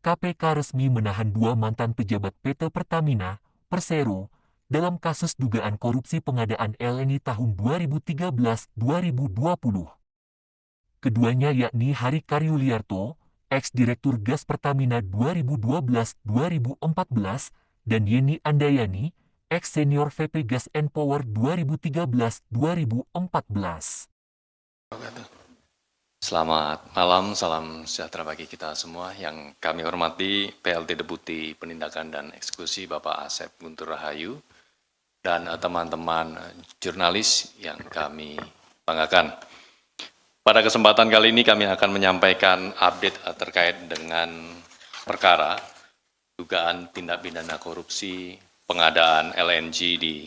KPK resmi menahan dua mantan pejabat PT Pertamina, Persero, dalam kasus dugaan korupsi pengadaan LNG tahun 2013-2020. Keduanya yakni Hari Karyuliarto, ex-direktur Gas Pertamina 2012-2014, dan Yeni Andayani, ex-senior VP Gas and Power 2013-2014. Selamat malam, salam sejahtera bagi kita semua. Yang kami hormati PLT Deputi Penindakan dan Eksekusi Bapak Asep Guntur Rahayu dan teman-teman jurnalis yang kami banggakan. Pada kesempatan kali ini kami akan menyampaikan update terkait dengan perkara dugaan tindak pidana korupsi pengadaan LNG di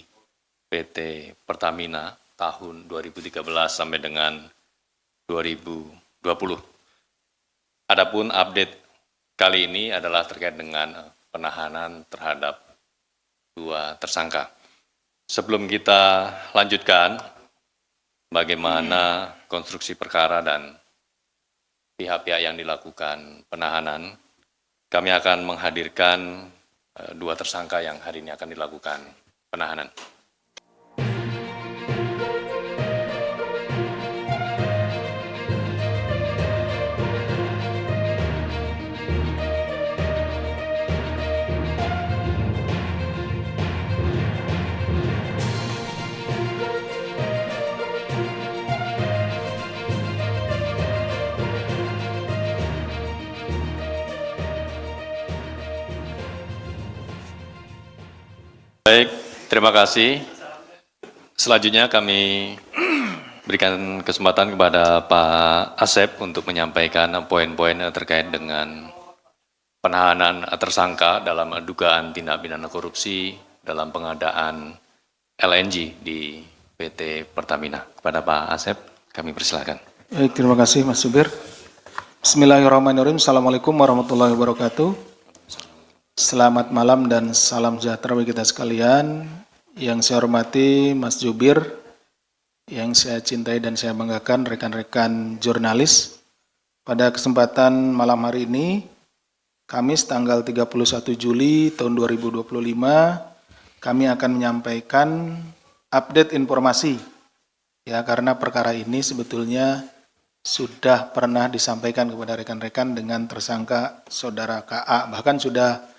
PT Pertamina tahun 2013 sampai dengan 2020. Adapun update kali ini adalah terkait dengan penahanan terhadap dua tersangka. Sebelum kita lanjutkan bagaimana konstruksi perkara dan pihak-pihak yang dilakukan penahanan, kami akan menghadirkan dua tersangka yang hari ini akan dilakukan penahanan. Baik, terima kasih. Selanjutnya kami berikan kesempatan kepada Pak Asep untuk menyampaikan poin-poin terkait dengan penahanan tersangka dalam dugaan tindak pidana korupsi dalam pengadaan LNG di PT Pertamina. Kepada Pak Asep, kami persilakan. Baik, terima kasih Mas Subir. Bismillahirrahmanirrahim. Assalamualaikum warahmatullahi wabarakatuh. Selamat malam dan salam sejahtera bagi kita sekalian. Yang saya hormati Mas Jubir, yang saya cintai dan saya banggakan rekan-rekan jurnalis. Pada kesempatan malam hari ini, Kamis tanggal 31 Juli tahun 2025, kami akan menyampaikan update informasi. Ya, karena perkara ini sebetulnya sudah pernah disampaikan kepada rekan-rekan dengan tersangka saudara KA, bahkan sudah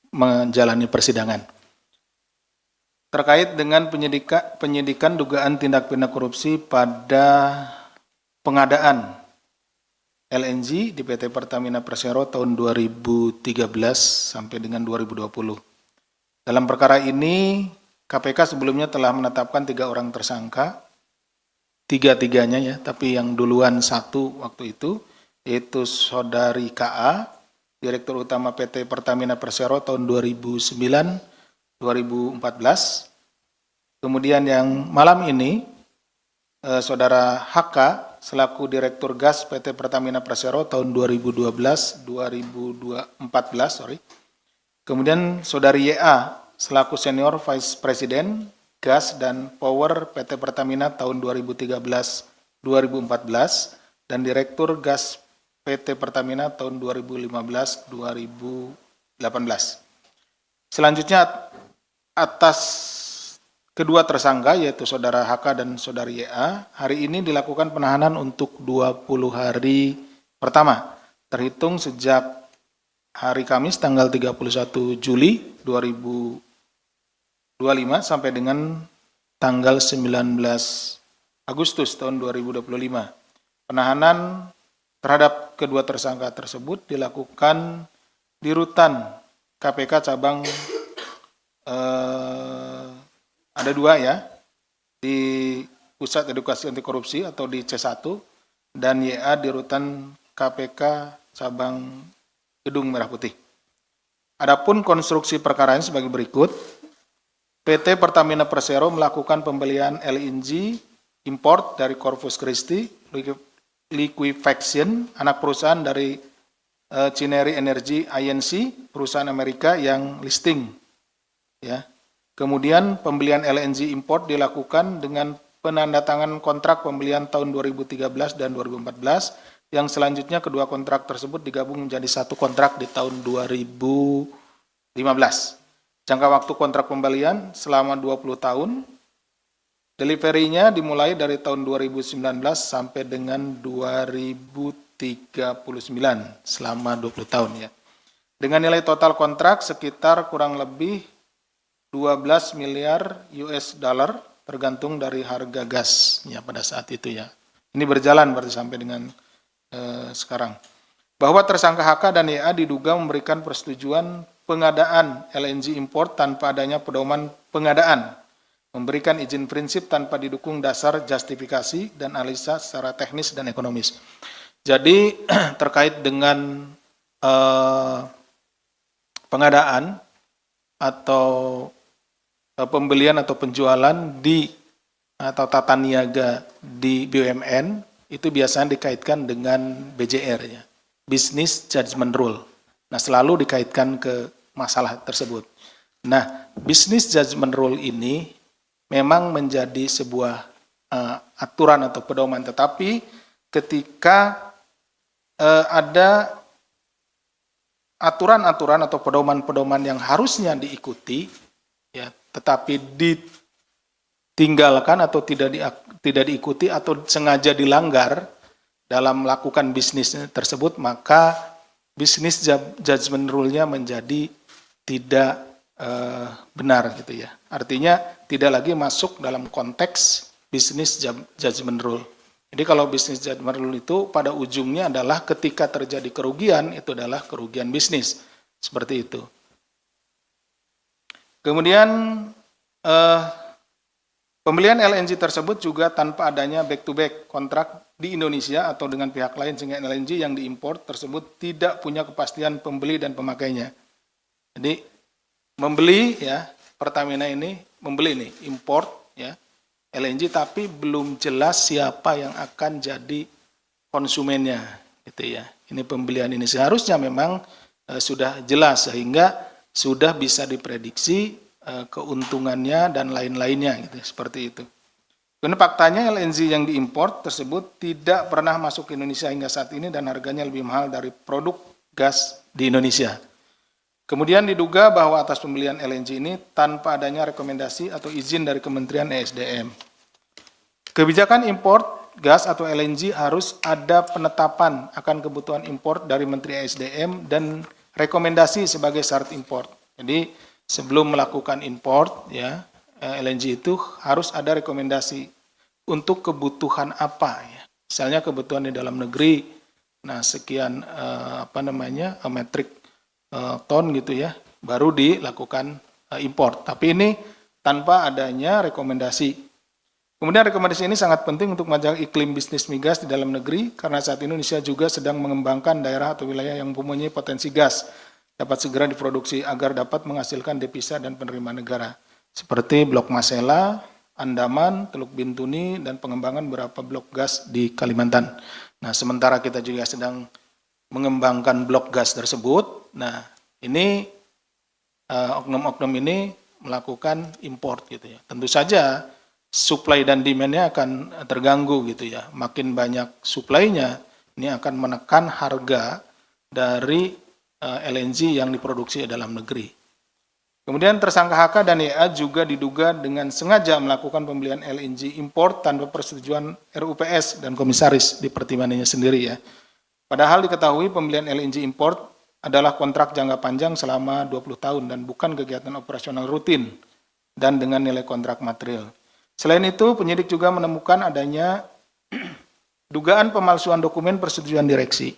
menjalani persidangan. Terkait dengan penyidikan dugaan tindak pidana korupsi pada pengadaan LNG di PT Pertamina Persero tahun 2013 sampai dengan 2020. Dalam perkara ini, KPK sebelumnya telah menetapkan 3 orang tersangka, tiga-tiganya ya, tapi yang duluan satu waktu itu, yaitu saudari KA, Direktur Utama PT Pertamina Persero tahun 2009-2014. Kemudian yang malam ini, saudara HK, selaku Direktur Gas PT Pertamina Persero tahun 2012-2014. Kemudian saudari YA, selaku Senior Vice President Gas dan Power PT Pertamina tahun 2013-2014 dan Direktur Gas PT Pertamina tahun 2015-2018. Selanjutnya atas kedua tersangka yaitu saudara HK dan saudari YA, hari ini dilakukan penahanan untuk 20 hari pertama, terhitung sejak hari Kamis tanggal 31 Juli 2025 sampai dengan tanggal 19 Agustus tahun 2025. Penahanan terhadap kedua tersangka tersebut dilakukan di rutan KPK cabang ada 2 ya, di Pusat Edukasi Anti Korupsi atau di C1 dan YA di rutan KPK cabang Gedung Merah Putih. Adapun konstruksi perkara ini sebagai berikut. PT Pertamina Persero melakukan pembelian LNG import dari Corpus Christi Liquefaction, anak perusahaan dari Cineri Energy Inc., perusahaan Amerika yang listing. Ya. Kemudian pembelian LNG import dilakukan dengan penandatangan kontrak pembelian tahun 2013 dan 2014 yang selanjutnya kedua kontrak tersebut digabung menjadi satu kontrak di tahun 2015. Jangka waktu kontrak pembelian selama 20 tahun. Delivery-nya dimulai dari tahun 2019 sampai dengan 2039, selama 20 tahun ya. Dengan nilai total kontrak sekitar kurang lebih 12 miliar US dollar tergantung dari harga gasnya pada saat itu ya. Ini berjalan berarti sampai dengan sekarang. Bahwa tersangka HK dan YA diduga memberikan persetujuan pengadaan LNG import tanpa adanya pedoman pengadaan, memberikan izin prinsip tanpa didukung dasar justifikasi dan analisa secara teknis dan ekonomis. Jadi terkait dengan pengadaan atau pembelian atau penjualan di atau tata niaga di BUMN itu biasanya dikaitkan dengan BJR ya, Business Judgment Rule. Nah, selalu dikaitkan ke masalah tersebut. Nah, Business Judgment Rule ini memang menjadi sebuah aturan atau pedoman, tetapi ketika ada aturan-aturan atau pedoman-pedoman yang harusnya diikuti, ya, tetapi ditinggalkan atau tidak diikuti atau sengaja dilanggar dalam melakukan bisnis tersebut, maka business judgment rule-nya menjadi tidak benar gitu ya. Artinya tidak lagi masuk dalam konteks business judgment rule. Jadi kalau business judgment rule itu pada ujungnya adalah ketika terjadi kerugian, itu adalah kerugian bisnis. Seperti itu. Kemudian pembelian LNG tersebut juga tanpa adanya back-to-back kontrak di Indonesia atau dengan pihak lain, sehingga LNG yang diimpor tersebut tidak punya kepastian pembeli dan pemakainya. Jadi membeli ya, Pertamina ini membeli nih, import ya, LNG, tapi belum jelas siapa yang akan jadi konsumennya gitu ya. Ini pembelian ini seharusnya memang sudah jelas sehingga sudah bisa diprediksi keuntungannya dan lain-lainnya gitu, seperti itu. Karena faktanya LNG yang diimpor tersebut tidak pernah masuk ke Indonesia hingga saat ini dan harganya lebih mahal dari produk gas di Indonesia. Kemudian diduga bahwa atas pembelian LNG ini tanpa adanya rekomendasi atau izin dari Kementerian ESDM. Kebijakan impor gas atau LNG harus ada penetapan akan kebutuhan impor dari Menteri ESDM dan rekomendasi sebagai syarat impor. Jadi sebelum melakukan impor ya, LNG itu harus ada rekomendasi untuk kebutuhan apa ya. Misalnya kebutuhan di dalam negeri, nah sekian metrik ton gitu ya, baru dilakukan impor. Tapi ini tanpa adanya rekomendasi. Kemudian rekomendasi ini sangat penting untuk menjaga iklim bisnis migas di dalam negeri karena saat ini Indonesia juga sedang mengembangkan daerah atau wilayah yang mempunyai potensi gas dapat segera diproduksi agar dapat menghasilkan devisa dan penerimaan negara seperti Blok Masela, Andaman, Teluk Bintuni, dan pengembangan beberapa blok gas di Kalimantan. Nah, sementara kita juga sedang mengembangkan blok gas tersebut. Nah, ini oknum-oknum ini melakukan import gitu ya. Tentu saja supply dan demand-nya akan terganggu gitu ya. Makin banyak supply-nya, ini akan menekan harga dari LNG yang diproduksi dalam negeri. Kemudian tersangka HK dan YA juga diduga dengan sengaja melakukan pembelian LNG import tanpa persetujuan RUPS dan komisaris di pertimbangannya sendiri ya. Padahal diketahui pembelian LNG import adalah kontrak jangka panjang selama 20 tahun dan bukan kegiatan operasional rutin dan dengan nilai kontrak material. Selain itu, penyidik juga menemukan adanya dugaan pemalsuan dokumen persetujuan direksi.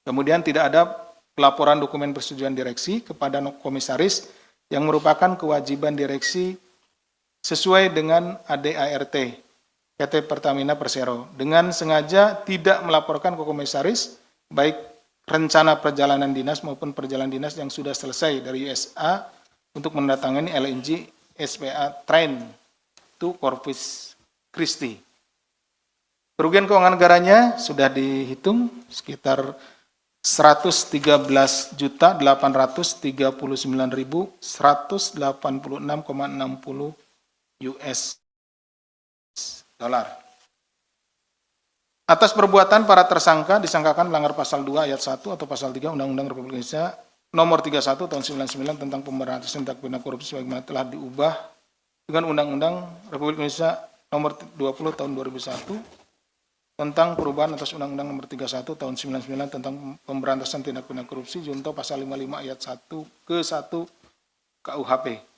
Kemudian tidak ada pelaporan dokumen persetujuan direksi kepada komisaris yang merupakan kewajiban direksi sesuai dengan ADART PT Pertamina Persero dengan sengaja tidak melaporkan ke komisaris baik rencana perjalanan dinas maupun perjalanan dinas yang sudah selesai dari USA untuk mendatangani LNG SPA Train to Corpus Christi. Kerugian keuangan negaranya sudah dihitung sekitar 113.839.186,60 US dollar. Atas perbuatan para tersangka disangkakan melanggar pasal 2 ayat 1 atau pasal 3 Undang-Undang Republik Indonesia nomor 31 tahun 99 tentang pemberantasan tindak pidana korupsi sebagaimana telah diubah dengan Undang-Undang Republik Indonesia nomor 20 tahun 2001 tentang perubahan atas Undang-Undang nomor 31 tahun 99 tentang pemberantasan tindak pidana korupsi junto pasal 55 ayat 1 ke 1 KUHP.